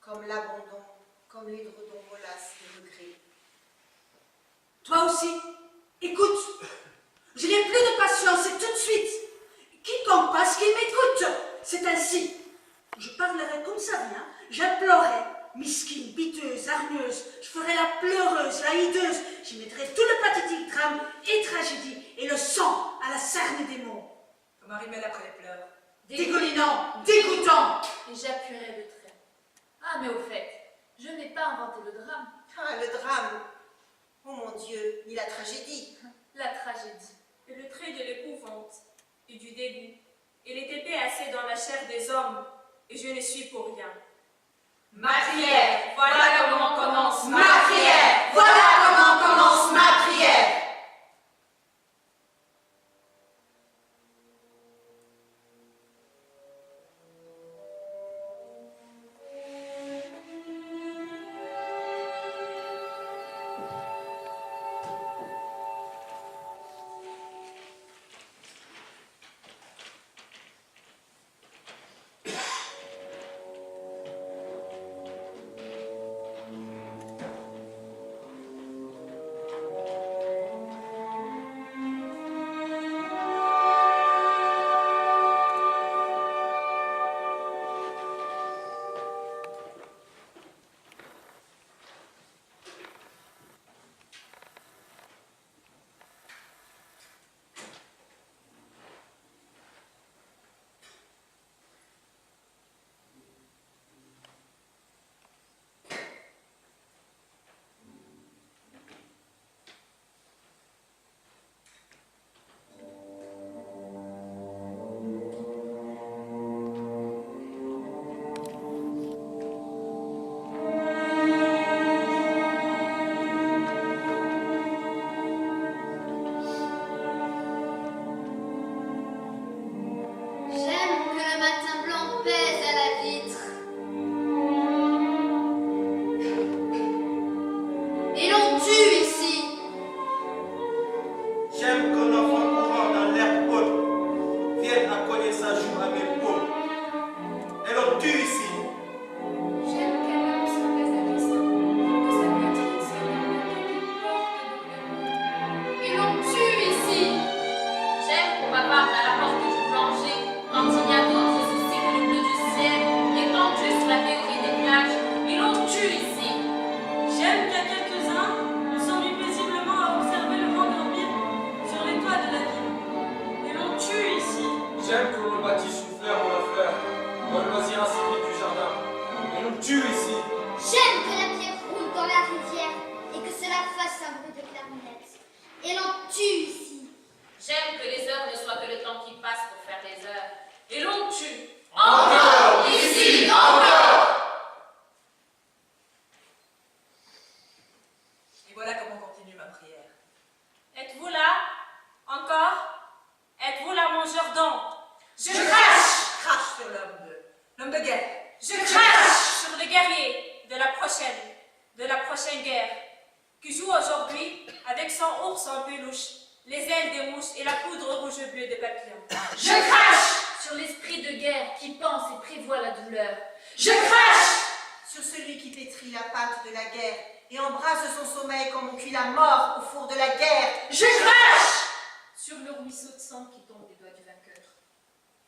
comme l'abandon, comme l'édredon mollasse des regrets. Toi aussi, écoute, je n'ai plus de patience et tout de suite. Quiconque passe, qu'il m'écoute, c'est ainsi. Je parlerai comme ça vient, j'implorerai, misquine, piteuse, hargneuse, je ferai la pleureuse, la hideuse, j'y mettrai tout le pathétique drame et tragédie et le sang à la cerne des mots. Comme un rimel après les pleurs. Dégoulinant, dégoûtant. Et j'appuierai le trait. Ah, mais au fait, je n'ai pas inventé le drame. Ah, le drame! Oh mon Dieu, ni la tragédie. La tragédie. Et le trait de l'épouvante et du dégoût. Et les épées assez dans la chair des hommes, et je ne suis pour rien. Ma prière, voilà comment commence Ma prière, voilà comment commence ma prière.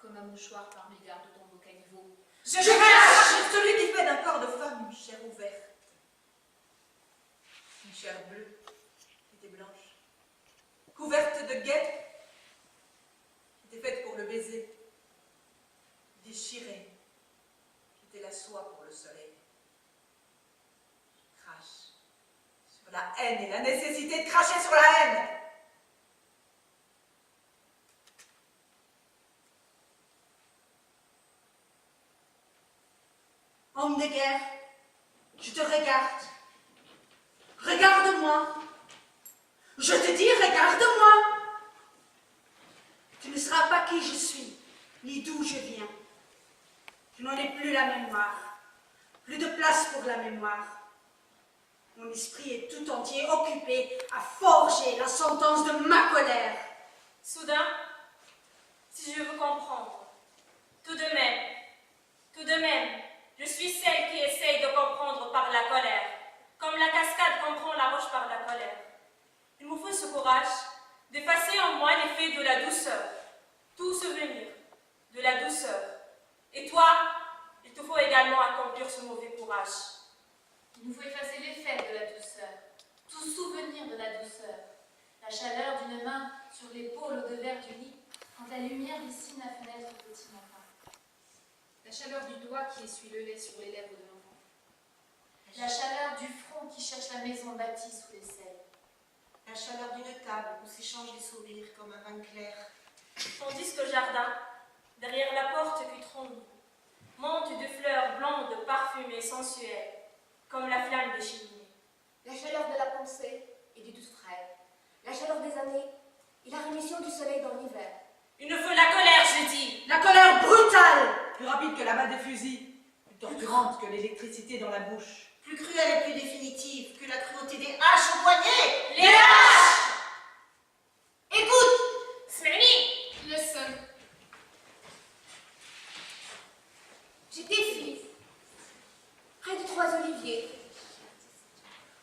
Comme un mouchoir par mégarde de ton beau caniveau. Je crache sur celui qui fait d'un corps de femme une chair ouverte. Une chair bleue, qui était blanche, couverte de guêpes, qui était faite pour le baiser, déchirée, qui était la soie pour le soleil. Je crache sur la haine et la nécessité de cracher sur la haine. Homme de guerre, je te regarde. Regarde-moi. Je te dis, regarde-moi. Tu ne seras pas qui je suis, ni d'où je viens. Tu n'en es plus la mémoire. Plus de place pour la mémoire. Mon esprit est tout entier occupé à forger la sentence de ma colère. Soudain, si je veux comprendre, tout de même, Je suis celle qui essaye de comprendre par la colère, comme la cascade comprend la roche par la colère. Il me faut ce courage d'effacer en moi l'effet de la douceur, tout souvenir de la douceur. Et toi, il te faut également accomplir ce mauvais courage. Il nous faut effacer l'effet de la douceur, tout souvenir de la douceur, la chaleur d'une main sur l'épaule au devers du lit, quand la lumière dessine la fenêtre au petit matin. La chaleur du doigt qui essuie le lait sur les lèvres de l'enfant. La chaleur du front qui cherche la maison bâtie sous les selles. La chaleur d'une table où s'échangent les sourires comme un vin clair. Tandis que le jardin, derrière la porte qui tremble, monte de fleurs blondes, parfumées, sensuelles, comme la flamme des cheminées. La chaleur de la pensée et du doux frais. La chaleur des années et la rémission du soleil dans l'hiver. Il nous faut la colère, je dis. La colère brutale, Plus rapide que la balle de fusil, plus torturante que l'électricité dans la bouche. Plus cruelle et plus définitive que la cruauté des haches au poignet. Les haches. Écoute, Smeni. Listen. J'étais fille, près de trois oliviers.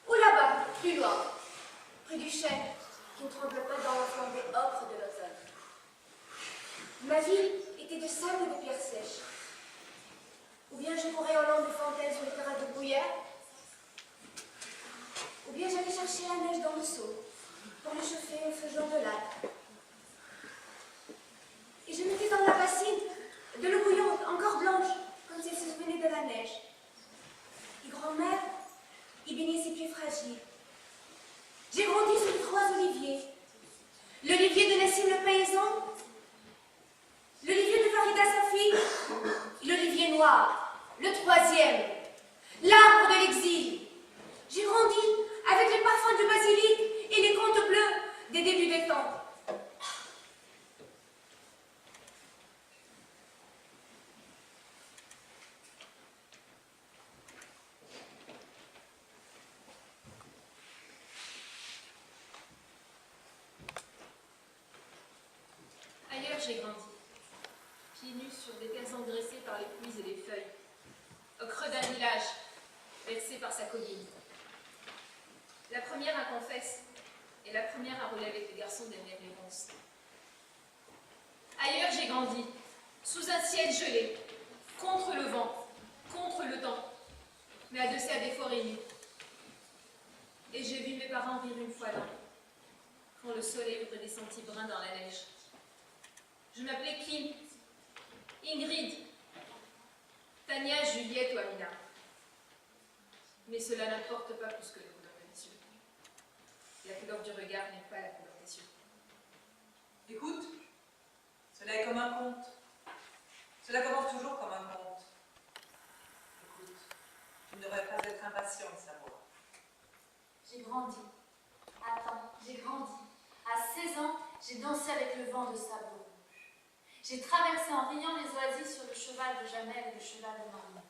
Ou là-bas, plus loin, près du chêne qui ne tremble pas dans la flambée ocre de l'automne. Ma vie était de sable et de pierres sèches. Ou bien je courais en langue de fontaine sur les terrains de bruyère, ou bien j'allais chercher la neige dans le seau pour le chauffer au feu jaune de lac. Et je mettais dans la bassine de l'eau bouillante, encore blanche, comme si elle se souvenait de la neige. Et grand-mère y baignait ses pieds fragiles. J'ai grandi sous les trois oliviers. L'olivier de Nassim le paysan, l'olivier de Farida Safi, l'olivier noir, le troisième, l'arbre de l'exil. J'ai grandi avec les parfums du basilic et les contes bleus des débuts des temps. Ailleurs, j'ai grandi, pieds nus sur des terres engraissées par les pluies et les feuilles, au creux d'un village, bercé par sa colline. La première à confesse et la première à rouler avec les garçons derrière les ronces. Ailleurs, j'ai grandi, sous un ciel gelé, contre le vent, contre le temps, mais adossé à des forêts nues. Et j'ai vu mes parents rire une fois l'an, quand le soleil ouvrait des sentiers bruns dans la neige. Je m'appelais Kim, Ingrid, Tania, Juliette ou Amina. Mais cela n'importe pas plus que la couleur des yeux. La couleur du regard n'est pas la couleur des yeux. Écoute, cela est comme un conte. Cela commence toujours comme un conte. Écoute, tu ne devrais pas être impatient de savoir. J'ai grandi. Attends, j'ai grandi. À 16 ans, j'ai dansé avec le vent de sable rouge. J'ai traversé en riant les oasis sur le cheval de Jamel et le cheval de Marmot.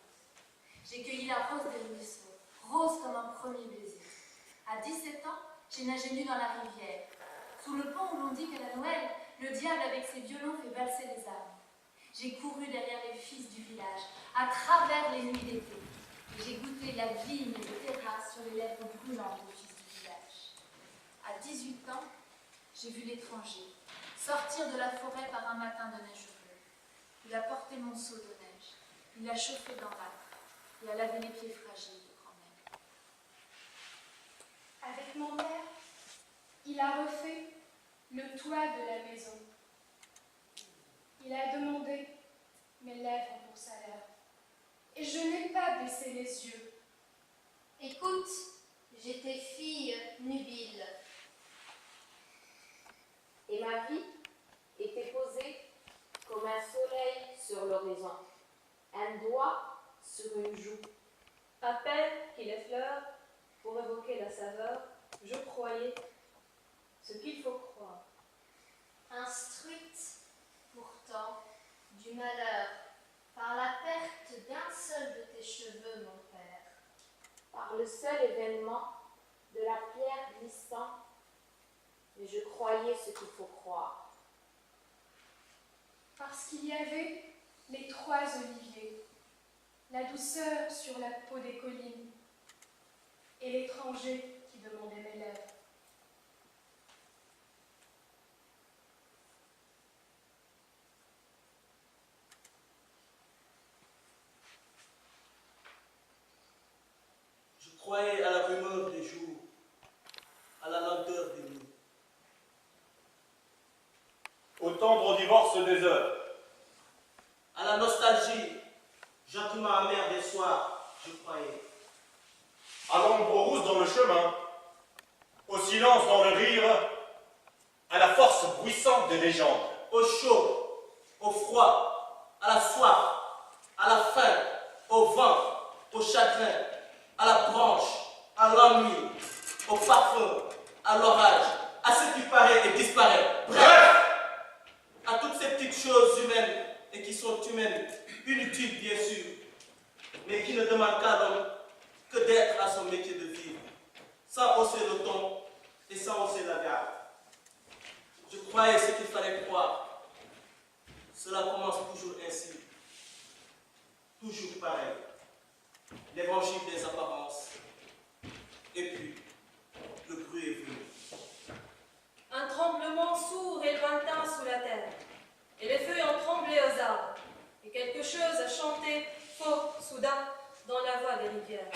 J'ai cueilli la rose des ruisseaux, rose comme un premier baiser. À 17 ans, j'ai nagé nu dans la rivière, sous le pont où l'on dit qu'à la Noël, le diable avec ses violons fait valser les âmes. J'ai couru derrière les fils du village, à travers les nuits d'été. Et j'ai goûté la vigne et les terrasses sur les lèvres brûlantes des fils du village. À 18 ans, j'ai vu l'étranger sortir de la forêt par un matin de neige bleue. Il a porté mon seau de neige, il a chauffé dans l'âtre et a lavé les pieds fragiles de grand-mère. Avec mon père, il a refait le toit de la maison. Il a demandé mes lèvres pour salaire. Et je n'ai pas baissé les yeux. Écoute, j'étais fille nubile. Et ma vie était posée comme un soleil sur l'horizon, un doigt sur une joue. À peine qu'il effleure pour évoquer la saveur, je croyais ce qu'il faut croire. Instruite pourtant du malheur par la perte d'un seul de tes cheveux, mon père. Par le seul événement de la pierre glissant, mais je croyais ce qu'il faut croire. Parce qu'il y avait les trois oliviers. la douceur sur la peau des collines, et l'étranger qui demandait mes lèvres. Je croyais à la rumeur des jours, à la lenteur des nuits. Au tendre divorce des heures. À la nostalgie, gentiment amère des soirs, je croyais. À l'ombre rousse dans le chemin. Au silence dans le rire. À la force bruissante des légendes. Au chaud, au froid, à la soif, à la faim, au vent, au chagrin, à la branche, à l'ennui, au parfum, à l'orage, à ce qui paraît et disparaît. Bref, à toutes ces petites choses humaines et qui sont humaines, inutiles bien sûr, mais qui ne demandent qu'à l'homme que d'être à son métier de vivre, sans hausser le ton et sans hausser la garde. Je croyais ce qu'il fallait croire. Cela commence toujours ainsi, toujours pareil. L'évangile des apparences. Et puis, le bruit est venu. Un tremblement sourd et lointain sous la terre, et les feuilles ont tremblé aux arbres, et quelque chose a chanté faux, soudain, dans la voie des rivières.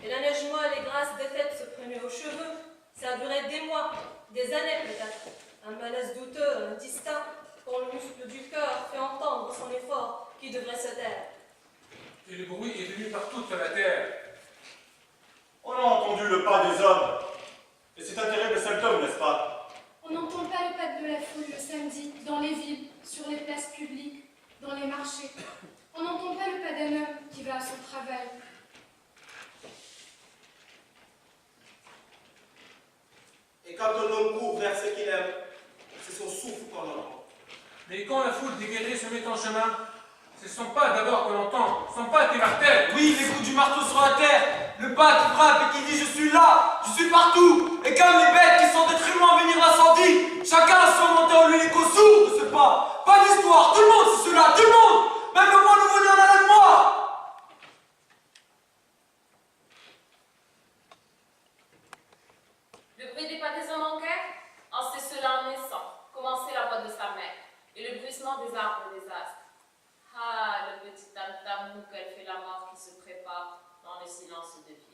Et la neige molle et grasse des fêtes se prenait aux cheveux. Ça a duré des mois, des années peut-être. Un malaise douteux, un distinct, quand le muscle du cœur fait entendre son effort qui devrait se taire. Et le bruit est venu par toute la terre. On a entendu le pas des hommes. Et c'est un terrible symptôme, n'est-ce pas? On n'entend pas le pas de la foule le samedi, dans les villes, sur les places publiques, dans les marchés. On n'entend pas le pas d'un homme qui va à son travail. Et quand un homme court vers ce qu'il aime, c'est son souffle qu'on entend. Mais quand la foule des guerriers se met en chemin, ce ne sont pas d'abord qu'on entend, ce ne sont pas tes martels. Oui, les coups du marteau sur la terre, le pas qui frappe et qui dit je suis là, je suis partout. Et comme les bêtes qui sont êtres humains venir l'incendie, chacun a surmonté en lui l'écho sourd de ce pas. Pas d'histoire, tout le monde c'est cela, tout le monde. Même le moins nouveau-né en a la mémoire. Le bruit des pas des hommes en guerre, en c'est cela en naissant, commencer la voix de sa mère, et le bruissement des arbres et des astres. Ah, le petit tam-tam qu'elle fait la mort qui se prépare dans le silence de vie.